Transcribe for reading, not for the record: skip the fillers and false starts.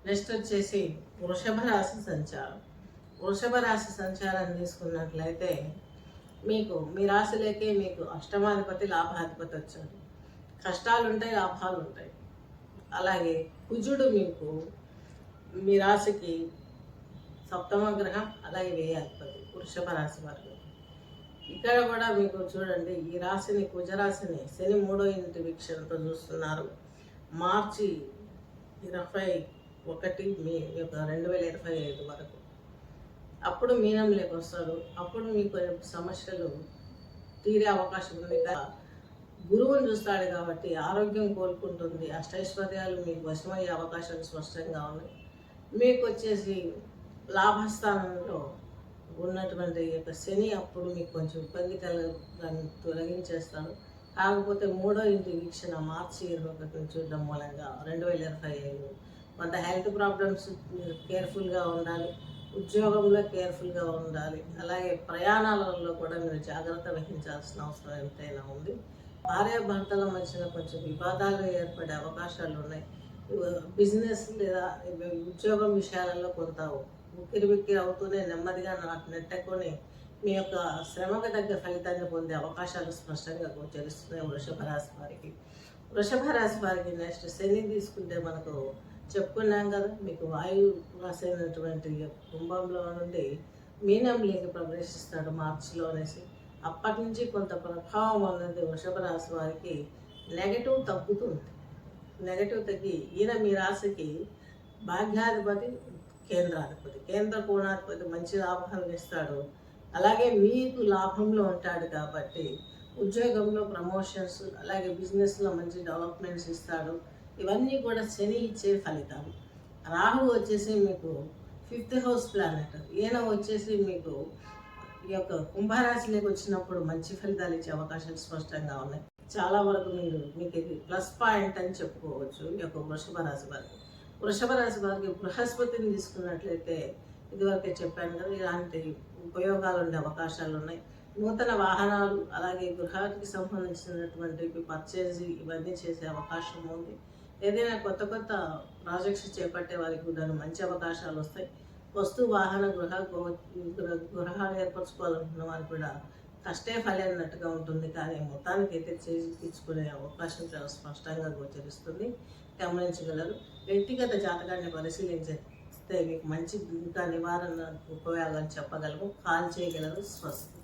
Next వచ్చేసి వృషభ రాశి సంచారం. వృషభ రాశి సంచారాన్ని తీసుకున్నట్లయితే మీకు మీ రాశిలోకి మీకు అష్టమాధిపతి లాభాధిపతి వచ్చారు. కష్టాలు ఉంటాయి, లాభాలు ఉంటాయి. అలాగే కుజుడు మీకు మీ రాశికి సప్తమ గ్రహం, అలాగే వ్యయాధిపతి వృషభ రాశి వారికి. ఇక్కడ కూడా మీకు చూడండి, ఈ రాశిని కుజరాశిని శని 3వ ఇంటి వీక్షణతో చూస్తున్నారు. మార్చి 21 మీ యొక్క 2025 వరకు. అప్పుడు మీనంలోకి వస్తారు. అప్పుడు మీకు సమస్యలు తీరే అవకాశం ఉంది. గురువుని చూస్తాడు కాబట్టి ఆరోగ్యం కోలుకుంటుంది. అష్టైశ్వర్యాలు మీకు వశమయ్యే అవకాశాలు స్పష్టంగా ఉన్నాయి. మీకు వచ్చేసి లాభస్థానంలో ఉన్నటువంటి యొక్క శని అప్పుడు మీకు కొంచెం ఇబ్బంది దాన్ని తొలగించేస్తాడు. కాకపోతే 3వ ఇంటి వీక్షణ మార్చి 21 చూడడం మూలంగా 2025 కొంత హెల్త్ ప్రాబ్లమ్స్ కేర్ఫుల్గా ఉండాలి. ఉద్యోగంలో కేర్ఫుల్గా ఉండాలి. అలాగే ప్రయాణాలలో కూడా మీరు జాగ్రత్త వహించాల్సిన అవసరం ఎంతైనా ఉంది. భార్యాభర్తల మధ్యన కొంచెం వివాదాలు ఏర్పడే అవకాశాలు ఉన్నాయి. బిజినెస్ లేదా ఉద్యోగం విషయాలలో కొంత ఉక్కిరిబిక్కిరి అవుతూనే నెమ్మదిగా నెట్టుకొని మీ యొక్క శ్రమకు తగ్గ ఫలితాన్ని పొందే అవకాశాలు స్పష్టంగా గోచరిస్తున్నాయి వృషభ రాశి వారికి. వృషభ రాశి వారికి నెక్స్ట్ శని తీసుకుంటే మనకు చెప్పుకున్నాం కదా, మీకు వాయు రాశి అయినటువంటి కుంభంలో నుండి మీనంలోకి ప్రవేశిస్తాడు మార్చిలో అనేసి. అప్పటి నుంచి కొంత ప్రభావం అన్నది వృషభ రాశి వారికి నెగటివ్ తగ్గుతుంది. నెగటివ్ తగ్గి ఈయన మీ రాశికి భాగ్యాధిపతి, కేంద్రాధిపతి, కేంద్ర కోణాధిపతి మంచి లాభాలను ఇస్తాడు. అలాగే మీకు లాభంలో ఉంటాడు కాబట్టి ఉద్యోగంలో ప్రమోషన్స్, అలాగే బిజినెస్లో మంచి డెవలప్మెంట్స్ ఇస్తాడు. ఇవన్నీ కూడా శని ఇచ్చే ఫలితాలు. రాహు వచ్చేసి మీకు 5th హౌస్ ప్లానెట్. ఈయన వచ్చేసి మీకు ఈ యొక్క కుంభరాశిలోకి వచ్చినప్పుడు మంచి ఫలితాలు ఇచ్చే అవకాశాలు స్పష్టంగా ఉన్నాయి. చాలా వరకు మీకు ఇది ప్లస్ పాయింట్ అని చెప్పుకోవచ్చు ఈ యొక్క వృషభ రాశి వారికి. వృషభ రాశి వారికి బృహస్పతిని తీసుకున్నట్లయితే ఇదివరకే చెప్పాను కదా, ఇలాంటి ఉపయోగాలు ఉండే అవకాశాలు ఉన్నాయి. నూతన వాహనాలు, అలాగే గృహానికి సంబంధించినటువంటి పర్చేజ్ ఇవన్నీ చేసే అవకాశం ఉంది. ఏదైనా కొత్త కొత్త ప్రాజెక్ట్స్ చేపట్టే వారికి కూడా మంచి అవకాశాలు వస్తాయి. వస్తు వాహన గృహాలు ఏర్పరచుకోవాలనుకున్న వారికి కూడా కష్టే ఫలి అన్నట్టుగా ఉంటుంది. కానీ మొత్తానికి అయితే చేసి తీసుకునే అవకాశం చాలా స్పష్టంగా గోచరిస్తుంది, గమనించగలరు. వ్యక్తిగత జాతకాన్ని పరిశీలించితే మీకు మంచి ఇంకా నివారణ ఉపయోగాలు చెప్పగలము. కాల్ చేయగలరు. స్వస్తి.